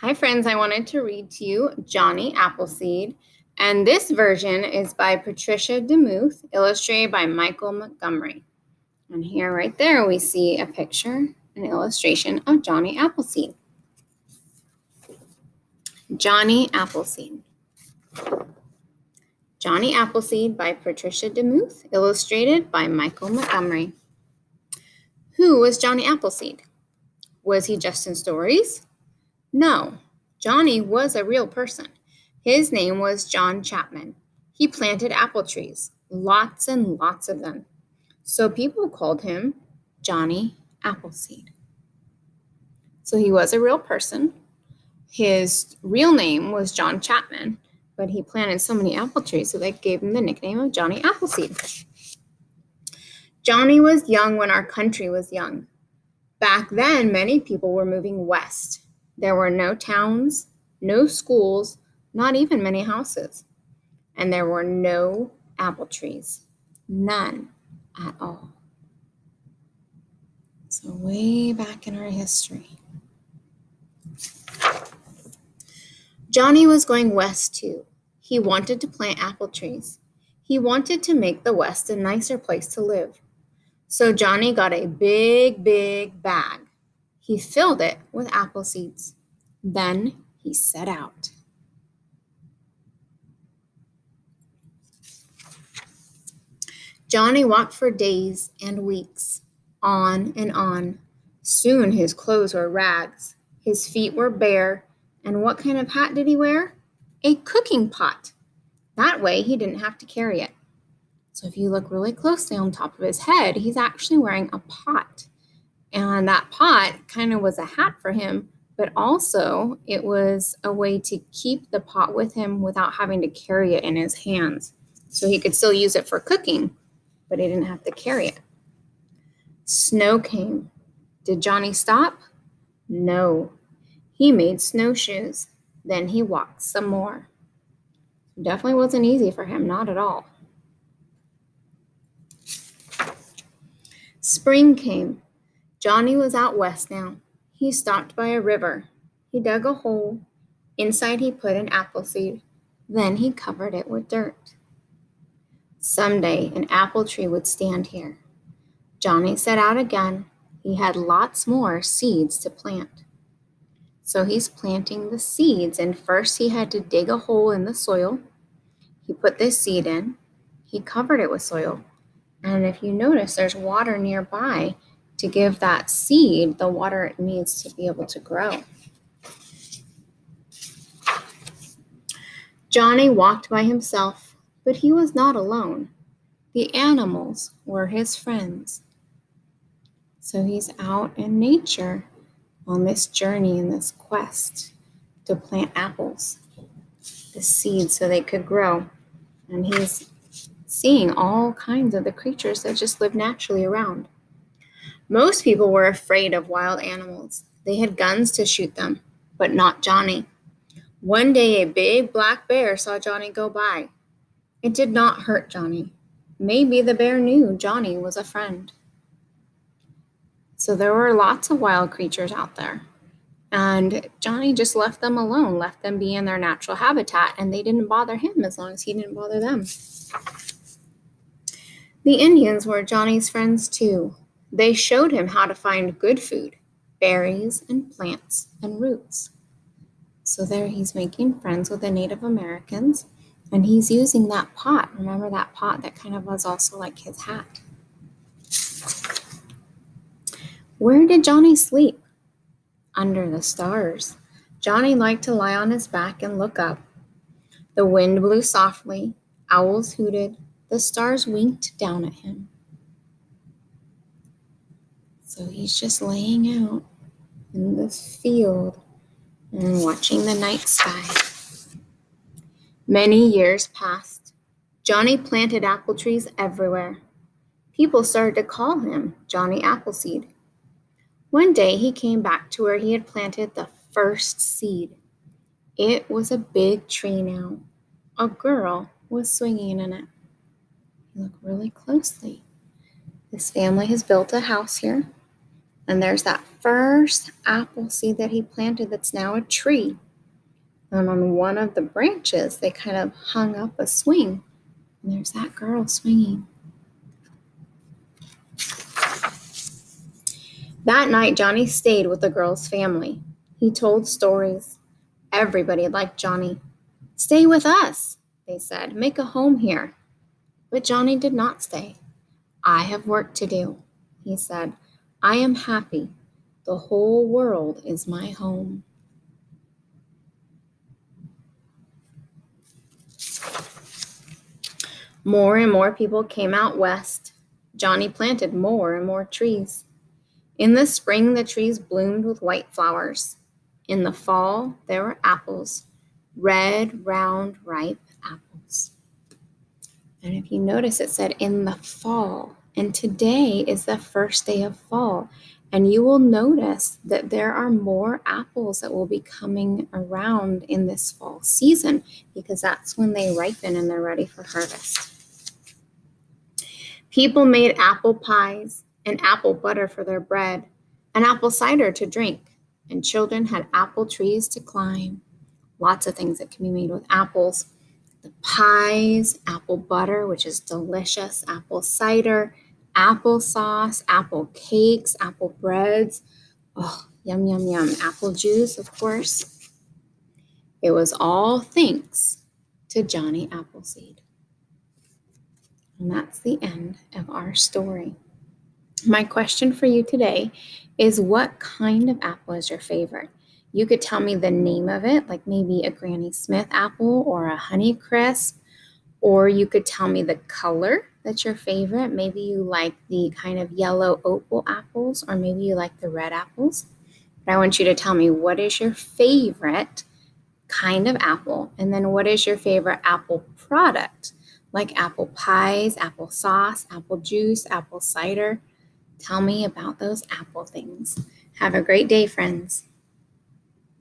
Hi friends, I wanted to read to you Johnny Appleseed, and this version is by Patricia DeMuth, illustrated by Michael Montgomery. And here right there we see a picture, an illustration of Johnny Appleseed. Johnny Appleseed. Johnny Appleseed by Patricia DeMuth, illustrated by Michael Montgomery. Who was Johnny Appleseed? Was he just in stories? No, Johnny was a real person. His name was John Chapman. He planted apple trees, lots and lots of them. So people called him Johnny Appleseed. So he was a real person. His real name was John Chapman, but he planted so many apple trees, so they gave him the nickname of Johnny Appleseed. Johnny was young when our country was young. Back then, many people were moving west. There were no towns, no schools, not even many houses. And there were no apple trees. None at all. So way back in our history. Johnny was going west too. He wanted to plant apple trees. He wanted to make the West a nicer place to live. So Johnny got a big bag. He filled it with apple seeds. Then he set out. Johnny walked for days and weeks, on and on. Soon his clothes were rags, his feet were bare, and what kind of hat did he wear? A cooking pot. That way he didn't have to carry it. So if you look really closely on top of his head, he's actually wearing a pot. And that pot kind of was a hat for him, but also it was a way to keep the pot with him without having to carry it in his hands. So he could still use it for cooking, but he didn't have to carry it. Snow came. Did Johnny stop? No. He made snowshoes. Then he walked some more. It definitely wasn't easy for him, not at all. Spring came. Johnny was out west now. He stopped by a river. He dug a hole. Inside he put an apple seed. Then he covered it with dirt. Someday an apple tree would stand here. Johnny set out again. He had lots more seeds to plant. So he's planting the seeds, and first he had to dig a hole in the soil. He put this seed in. He covered it with soil. And if you notice, there's water nearby to give that seed the water it needs to be able to grow. Johnny walked by himself, but he was not alone. The animals were his friends. So he's out in nature on this journey, in this quest to plant apples, the seeds so they could grow. And he's seeing all kinds of the creatures that just live naturally around. Most people were afraid of wild animals. They had guns to shoot them, but not Johnny. One day a big black bear saw Johnny go by. It did not hurt Johnny. Maybe the bear knew Johnny was a friend. So there were lots of wild creatures out there. And Johnny just left them alone, left them be in their natural habitat, and they didn't bother him as long as he didn't bother them. The Indians were Johnny's friends too. They showed him how to find good food, berries and plants and roots. So there he's making friends with the Native Americans, and he's using that pot. Remember that pot that kind of was also like his hat. Where did Johnny sleep? Under the stars. Johnny liked to lie on his back and look up. The wind blew softly, owls hooted, the stars winked down at him. So he's just laying out in this field and watching the night sky. Many years passed. Johnny planted apple trees everywhere. People started to call him Johnny Appleseed. One day he came back to where he had planted the first seed. It was a big tree now. A girl was swinging in it. Look really closely. This family has built a house here, And there's that first apple seed that he planted that's now a tree. And on one of the branches, they kind of hung up a swing. And there's that girl swinging. That night, Johnny stayed with the girl's family. He told stories. Everybody liked Johnny. "Stay with us," they said. "Make a home here." But Johnny did not stay. "I have work to do," he said. "I am happy. The whole world is my home." More and more people came out west. Johnny planted more and more trees. In the spring, the trees bloomed with white flowers. In the fall, there were apples, red, round, ripe apples. And if you notice, it said in the fall. And today is the first day of fall. And you will notice that there are more apples that will be coming around in this fall season because that's when they ripen and they're ready for harvest. People made apple pies and apple butter for their bread, and apple cider to drink, and children had apple trees to climb. Lots of things that can be made with apples. The pies, apple butter, which is delicious, apple cider, applesauce, apple cakes, apple breads. Oh, yum, yum, yum. Apple juice, of course. It was all thanks to Johnny Appleseed. And that's the end of our story. My question for you today is, what kind of apple is your favorite? You could tell me the name of it, like maybe a Granny Smith apple or a Honeycrisp, or you could tell me the color that's your favorite. Maybe you like the kind of yellow opal apples, or maybe you like the red apples. But I want you to tell me, what is your favorite kind of apple? And then what is your favorite apple product? Like apple pies, applesauce, apple juice, apple cider. Tell me about those apple things. Have a great day, friends.